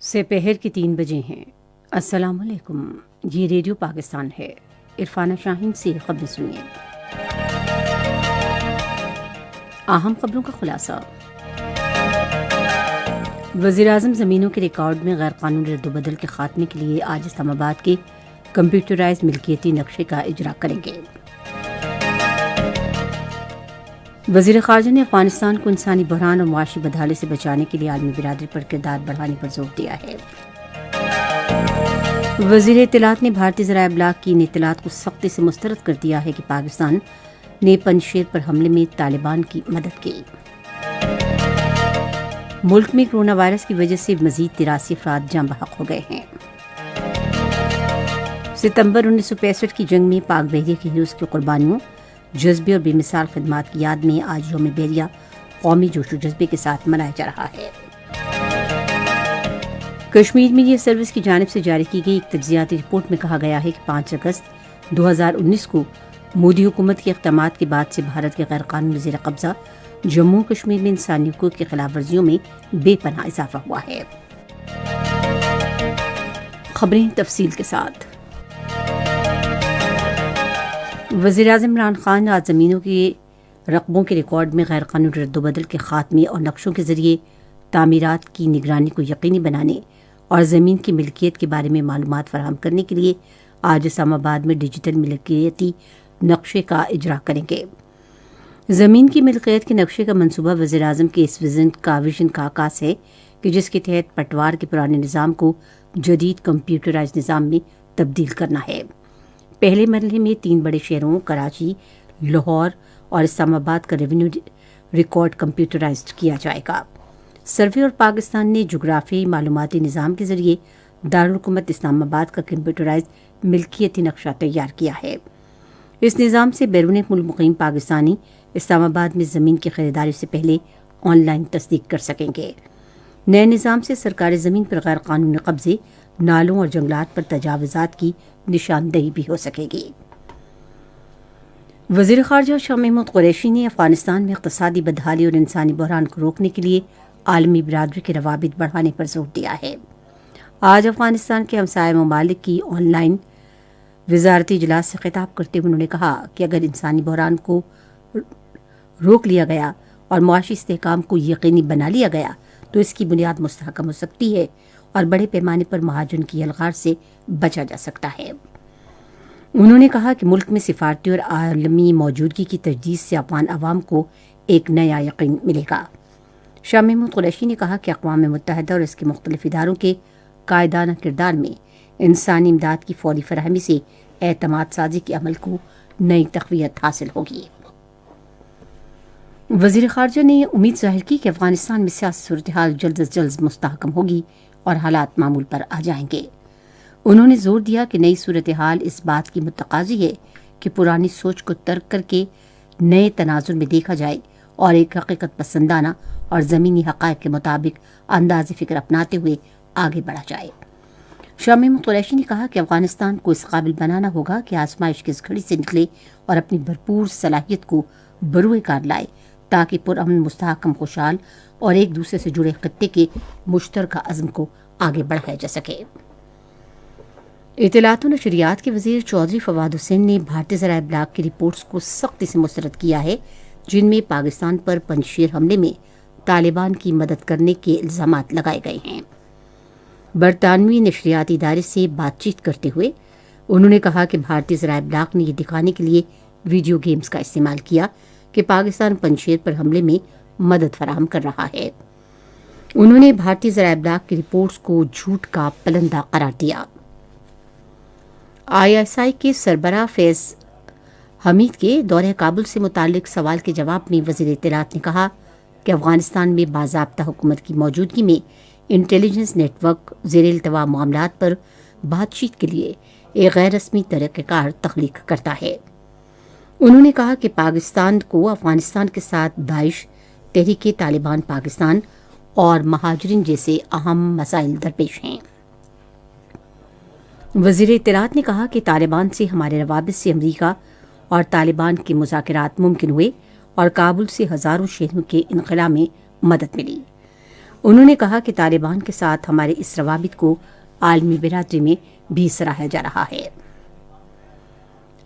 سے پہر کی 3 بجے ہیں۔ السلام علیکم، یہ ریڈیو پاکستان ہے۔ عرفانہ شاہین سے خبریں سنیے۔ اہم خبروں کا خلاصہ۔ وزیراعظم زمینوں کے ریکارڈ میں غیر قانونی رد و بدل کے خاتمے کے لیے آج اسلام آباد کے کمپیوٹرائز ملکیتی نقشے کا اجرا کریں گے۔ وزیر خارجہ نے افغانستان کو انسانی بحران اور معاشی بدحالی سے بچانے کے لیے عالمی برادری پر کردار بڑھانے پر زور دیا ہے۔ وزیر اطلاعات نے بھارتی ذرائع ابلاغ کی ان اطلاعات کو سختی سے مسترد کر دیا ہے کہ پاکستان نے پنجشیر پر حملے میں طالبان کی مدد کی۔ ملک میں کرونا وائرس کی وجہ سے مزید 83 افراد جاں بحق ہو گئے ہیں۔ ستمبر 1965 کی جنگ میں پاک بحریہ کے ہیروز کی قربانیوں، جذبے اور بے مثال خدمات کی یاد میں آج یوم بحریہ قومی جوش و جذبے کے ساتھ منایا جا رہا ہے۔ کشمیر میڈیا سروس کی جانب سے جاری کی گئی ایک تجزیاتی رپورٹ میں کہا گیا ہے کہ 5 اگست 2019 کو مودی حکومت کے اقدامات کے بعد سے بھارت کے غیر قانونی زیر قبضہ جموں کشمیر میں انسانی حقوق کی خلاف ورزیوں میں بے پناہ اضافہ ہوا ہے۔ خبریں تفصیل کے ساتھ۔ وزیراعظم عمران خان آج زمینوں کے رقبوں کے ریکارڈ میں غیر قانونی رد و بدل کے خاتمے اور نقشوں کے ذریعے تعمیرات کی نگرانی کو یقینی بنانے اور زمین کی ملکیت کے بارے میں معلومات فراہم کرنے کے لیے آج اسلام آباد میں ڈیجیٹل ملکیتی نقشے کا اجرا کریں گے۔ زمین کی ملکیت کے نقشے کا منصوبہ وزیراعظم کے اس ویژن کا آغاز ہے کہ جس کے تحت پٹوار کے پرانے نظام کو جدید کمپیوٹرائز نظام میں تبدیل کرنا ہے۔ پہلے مرحلے میں 3 بڑے شہروں کراچی، لاہور اور اسلام آباد کا ریونیو ریکارڈ کمپیوٹرائزڈ کیا جائے گا۔ سروے اور پاکستان نے جغرافیائی معلوماتی نظام کے ذریعے دارالحکومت اسلام آباد کا کمپیوٹرائزڈ ملکیتی نقشہ تیار کیا ہے۔ اس نظام سے بیرون ملک مقیم پاکستانی اسلام آباد میں زمین کی خریداری سے پہلے آن لائن تصدیق کر سکیں گے۔ نئے نظام سے سرکاری زمین پر غیر قانونی قبضے، نالوں اور جنگلات پر تجاوزات کی نشاندہی بھی ہو سکے گی۔ وزیر خارجہ شاہ محمود قریشی نے افغانستان میں اقتصادی بدحالی اور انسانی بحران کو روکنے کے لیے عالمی برادری کے روابط بڑھانے پر زور دیا ہے۔ آج افغانستان کے ہمسائے ممالک کی آن لائن وزارتی اجلاس سے خطاب کرتے ہوئے انہوں نے کہا کہ اگر انسانی بحران کو روک لیا گیا اور معاشی استحکام کو یقینی بنا لیا گیا تو اس کی بنیاد مستحکم ہو سکتی ہے اور بڑے پیمانے پر مہاجرین کی الغار سے بچا جا سکتا ہے۔ انہوں نے کہا کہ ملک میں سفارتی اور عالمی موجودگی کی تجدید سے افغان عوام کو ایک نیا یقین ملے گا۔ شاہ محمود قریشی نے کہا کہ اقوام متحدہ اور اس کے مختلف اداروں کے قائدانہ کردار میں انسانی امداد کی فوری فراہمی سے اعتماد سازی کے عمل کو نئی تقویت حاصل ہوگی۔ وزیر خارجہ نے امید ظاہر کی کہ افغانستان میں سیاسی صورتحال جلد از جلد مستحکم ہوگی اور حالات معمول پر آ جائیں گے۔ انہوں نے زور دیا کہ نئی صورتحال اس بات کی متقاضی ہے کہ پرانی سوچ کو ترک کر کے نئے تناظر میں دیکھا جائے اور ایک حقیقت پسندانہ اور زمینی حقائق کے مطابق انداز فکر اپناتے ہوئے آگے بڑھا جائے۔ شاہ محمود قریشی نے کہا کہ افغانستان کو اس قابل بنانا ہوگا کہ آزمائش کی اس گھڑی سے نکلے اور اپنی بھرپور صلاحیت کو بروئے کار لائے تاکہ پرامن، مستحکم، خوشحال اور ایک دوسرے سے جڑے خطے کے مشترکہ عزم کو آگے بڑھایا جا سکے۔ اطلاعات و نشریات کے وزیر چودھری فواد حسین نے بھارتی ذرائع ابلاغ کی رپورٹس کو سختی سے مسترد کیا ہے جن میں پاکستان پر پنجشیر حملے میں طالبان کی مدد کرنے کے الزامات لگائے گئے ہیں۔ برطانوی نشریاتی ادارے سے بات چیت کرتے ہوئے انہوں نے کہا کہ بھارتی ذرائع ابلاغ نے یہ دکھانے کے لیے ویڈیو گیمز کا استعمال کیا کہ پاکستان پنجشیر پر حملے میں مدد فراہم کر رہا ہے۔ انہوں نے بھارتی ذرائع ابلاغ کی رپورٹس کو جھوٹ کا پلندہ قرار دیا۔ ISI کے سربراہ فیض حمید کے دورہ کابل سے متعلق سوال کے جواب میں وزیر اطلاعات نے کہا کہ افغانستان میں باضابطہ حکومت کی موجودگی میں انٹیلیجنس نیٹ ورک زیر التواء معاملات پر بات چیت کے لیے ایک غیر رسمی طریقہ کار تخلیق کرتا ہے۔ انہوں نے کہا کہ پاکستان کو افغانستان کے ساتھ داعش، تحریک طالبان پاکستان اور مہاجرین جیسے اہم مسائل درپیش ہیں۔ وزیر اطلاعات نے کہا کہ طالبان سے ہمارے روابط سے امریکہ اور طالبان کے مذاکرات ممکن ہوئے اور کابل سے ہزاروں شہریوں کے انخلا میں مدد ملی۔ انہوں نے کہا کہ طالبان کے ساتھ ہمارے اس روابط کو عالمی برادری میں بھی سراہا جا رہا ہے۔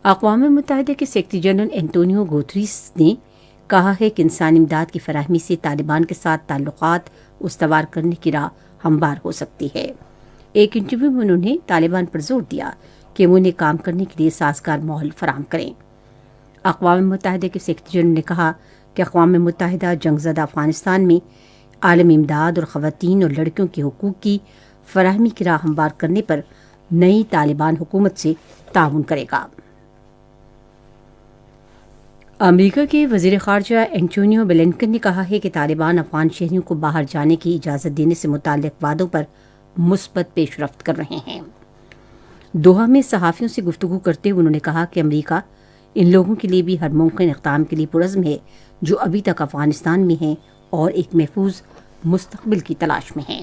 اقوام متحدہ کے سیکرٹری جنرل اینٹونیو گوتریس نے کہا ہے کہ انسانی امداد کی فراہمی سے طالبان کے ساتھ تعلقات استوار کرنے کی راہ ہموار ہو سکتی ہے۔ ایک انٹرویو میں انہوں نے طالبان پر زور دیا کہ وہ انہیں کام کرنے کے لیے سازگار ماحول فراہم کریں۔ اقوام متحدہ کے سیکرٹری جنرل نے کہا کہ اقوام متحدہ جنگ زدہ افغانستان میں عالمی امداد اور خواتین اور لڑکیوں کے حقوق کی فراہمی کی راہ ہموار کرنے پر نئی طالبان حکومت سے تعاون کرے گا۔ امریکہ کے وزیر خارجہ اینٹونیو بلنکن نے کہا ہے کہ طالبان افغان شہریوں کو باہر جانے کی اجازت دینے سے متعلق وعدوں پر مثبت پیش رفت کر رہے ہیں۔ دوحہ میں صحافیوں سے گفتگو کرتے ہوئے انہوں نے کہا کہ امریکہ ان لوگوں کے لیے بھی ہر ممکن اقدام کے لیے پرعزم ہے جو ابھی تک افغانستان میں ہیں اور ایک محفوظ مستقبل کی تلاش میں ہیں۔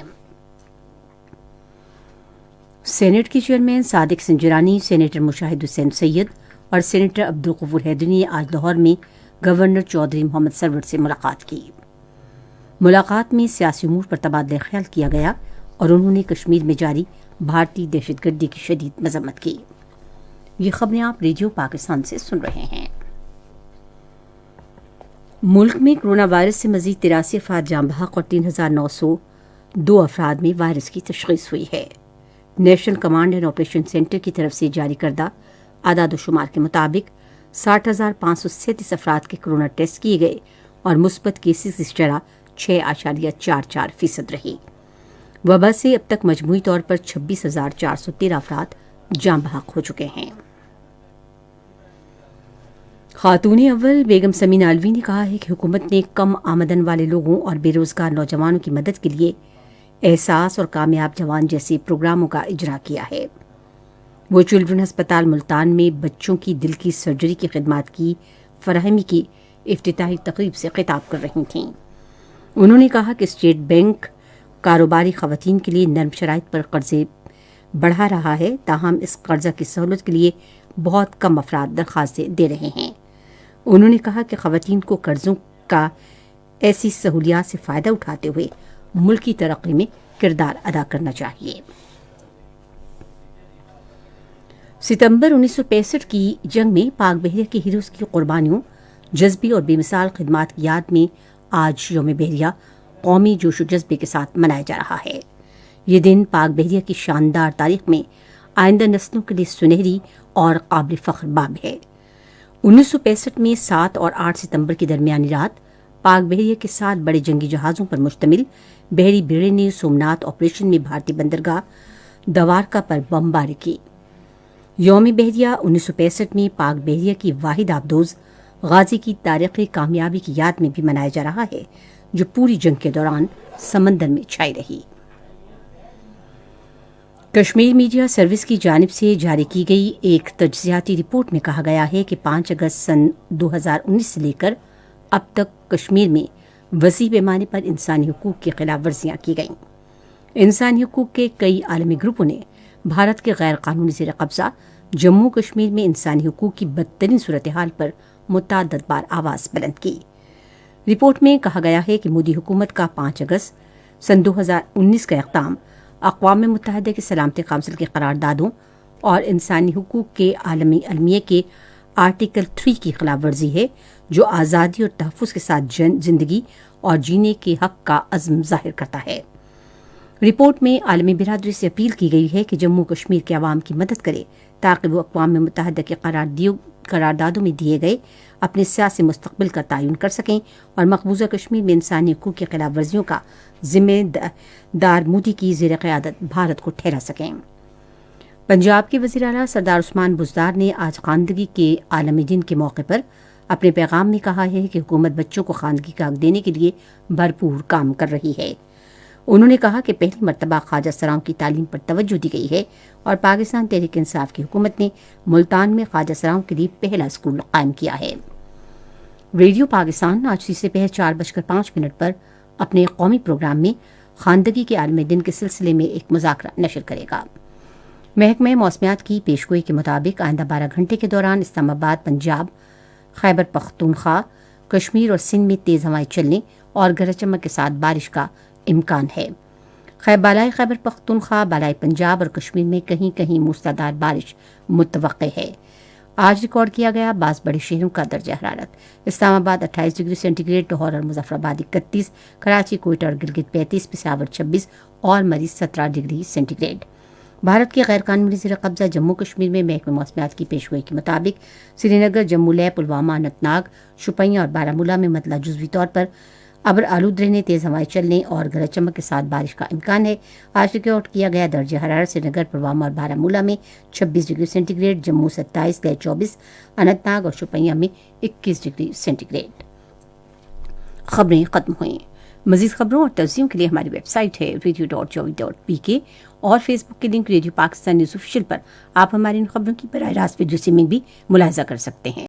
سینیٹ کے چیئرمین صادق سنجرانی، سینیٹر مشاہد حسین سید اور سینیٹر عبدالغفور حیدری نے آج لاہور میں گورنر چودھری محمد سرور سے ملاقات کی۔ ملاقات میں سیاسی امور پر تبادلہ خیال کیا گیا اور انہوں نے کشمیر میں جاری بھارتی دہشت گردی کی شدید مذمت کی۔ یہ خبریں آپ ریڈیو پاکستان سے سن رہے ہیں۔ ملک میں کرونا وائرس سے مزید 83 افراد جاں بحق اور 3902 افراد میں وائرس کی تشخیص ہوئی ہے۔ National command and operation centre کی طرف سے جاری کردہ اعداد و شمار کے مطابق 60,537 افراد کے کرونا ٹیسٹ کیے گئے اور مثبت کیسز کی شرح 6.44% رہی۔ وبا سے اب تک مجموعی طور پر 26,413 افراد جاں بحق ہو چکے ہیں۔ خاتون اول بیگم سمینہ الوی نے کہا ہے کہ حکومت نے کم آمدن والے لوگوں اور بے روزگار نوجوانوں کی مدد کے لیے احساس اور کامیاب جوان جیسے پروگراموں کا اجرا کیا ہے۔ وہ چلڈرن ہسپتال ملتان میں بچوں کی دل کی سرجری کی خدمات کی فراہمی کی افتتاحی تقریب سے خطاب کر رہی تھیں۔ انہوں نے کہا کہ اسٹیٹ بینک کاروباری خواتین کے لیے نرم شرائط پر قرضے بڑھا رہا ہے، تاہم اس قرضہ کی سہولت کے لیے بہت کم افراد درخواستیں دے رہے ہیں۔ انہوں نے کہا کہ خواتین کو قرضوں کا ایسی سہولیات سے فائدہ اٹھاتے ہوئے ملکی ترقی میں کردار ادا کرنا چاہیے۔ ستمبر 1965 کی جنگ میں پاک بحریہ کے ہیروز کی قربانیوں، جذبے اور بے مثال خدمات کی یاد میں آج یوم بحریہ قومی جوش و جذبے کے ساتھ منایا جا رہا ہے۔ یہ دن پاک بحریہ کی شاندار تاریخ میں آئندہ نسلوں کے لیے سنہری اور قابل فخر باب ہے۔ 1965 میں 7 اور 8 ستمبر کی درمیانی رات پاک بحریہ کے 7 بڑے جنگی جہازوں پر مشتمل بحری بیڑے نے سومناتھ آپریشن میں بھارتی بندرگاہ دوارکا پر بمباری کی۔ یوم بحریہ 1965 میں پاک بحریہ کی واحد آبدوز غازی کی تاریخی کامیابی کی یاد میں بھی منایا جا رہا ہے جو پوری جنگ کے دوران سمندر میں چھائی رہی۔ کشمیر میڈیا سروس کی جانب سے جاری کی گئی ایک تجزیاتی رپورٹ میں کہا گیا ہے کہ 5 اگست سن 2019 سے لے کر اب تک کشمیر میں وسیع پیمانے پر انسانی حقوق کی خلاف ورزیاں کی گئیں۔ انسانی حقوق کے کئی عالمی گروپوں نے بھارت کے غیر قانونی زیر قبضہ جموں کشمیر میں انسانی حقوق کی بدترین صورتحال پر متعدد بار آواز بلند کی۔ رپورٹ میں کہا گیا ہے کہ مودی حکومت کا 5 اگست سن 2019 کا اقدام اقوام متحدہ کے سلامتی کونسل کی قراردادوں اور انسانی حقوق کے عالمی المیہ کے آرٹیکل 3 کی خلاف ورزی ہے جو آزادی اور تحفظ کے ساتھ زندگی اور جینے کے حق کا عزم ظاہر کرتا ہے۔ رپورٹ میں عالمی برادری سے اپیل کی گئی ہے کہ جموں کشمیر کے عوام کی مدد کرے تاکہ وہ اقوام متحدہ کے قراردادوں میں دیے گئے اپنے سیاسی مستقبل کا تعین کر سکیں اور مقبوضہ کشمیر میں انسانی حقوق کی خلاف ورزیوں کا ذمہ دار مودی کی زیر قیادت بھارت کو ٹھہرا سکیں۔ پنجاب کے وزیر اعلیٰ سردار عثمان بزدار نے آج خواندگی کے عالمی دن کے موقع پر اپنے پیغام میں کہا ہے کہ حکومت بچوں کو خواندگی کا حق دینے کے لیے بھرپور کام کر رہی ہے۔ انہوں نے کہا کہ پہلی مرتبہ خواجہ سراؤں کی تعلیم پر توجہ دی گئی ہے اور پاکستان تحریک انصاف کی حکومت نے ملتان میں خواجہ سراؤں کے لیے پہلا اسکول قائم کیا ہے۔ ریڈیو پاکستان آج تیسرے پہر 4:05 پر اپنے قومی پروگرام میں خواندگی کے عالمی دن کے سلسلے میں ایک مذاکرہ نشر کرے گا۔ محکمہ موسمیات کی پیشگوئی کے مطابق آئندہ 12 گھنٹے کے دوران اسلام آباد، پنجاب، خیبر پختونخوا، کشمیر اور سندھ میں تیز ہوائیں چلنے اور گرج چمک کے ساتھ بارش کا امکان ہے۔ بالائی خیبر پختونخوا، بالائی پنجاب اور کشمیر میں کہیں کہیں موسلادھار بارش متوقع ہے۔ آج ریکارڈ کیا گیا بعض بڑے شہروں کا درجہ حرارت: اسلام آباد 28 ڈگری سینٹی گریڈ، لاہور اور مظفر آباد 31، کراچی، کوئٹہ اور گلگت 35، پشاور 26 اور مریض 17 ڈگری سینٹی گریڈ۔ بھارت کے غیر قانونی زیر قبضہ جموں کشمیر میں محکمہ موسمیات کی پیشگوئی کے مطابق سری نگر، جموں لے، پلوامہ، اننت ناگ، شوپیاں اور بارامولہ میں مطلع جزوی طور پر ابر آلود رہنے، تیز ہوائیں چلنے اور گرج چمک کے ساتھ بارش کا امکان ہے۔ آج ریکارڈ کیا گیا درجہ حرارت سری نگر، پلوامہ اور بارامولہ میں 26 ڈگری سینٹی گریڈ، جموں 27، لے 24، اننت ناگ اور شوپیاں میں 21 ڈگری سینٹی گریڈ۔ خبریں ختم ہوئیں۔ مزید خبروں اور توضیحوں کے لیے ہماری ویب سائٹ ہے radio.joy.pk اور فیس بک کے link radio Pakistan news official پر آپ ہماری ان خبروں کی براہ راست ویڈیو سٹریمنگ بھی ملاحظہ کر سکتے ہیں۔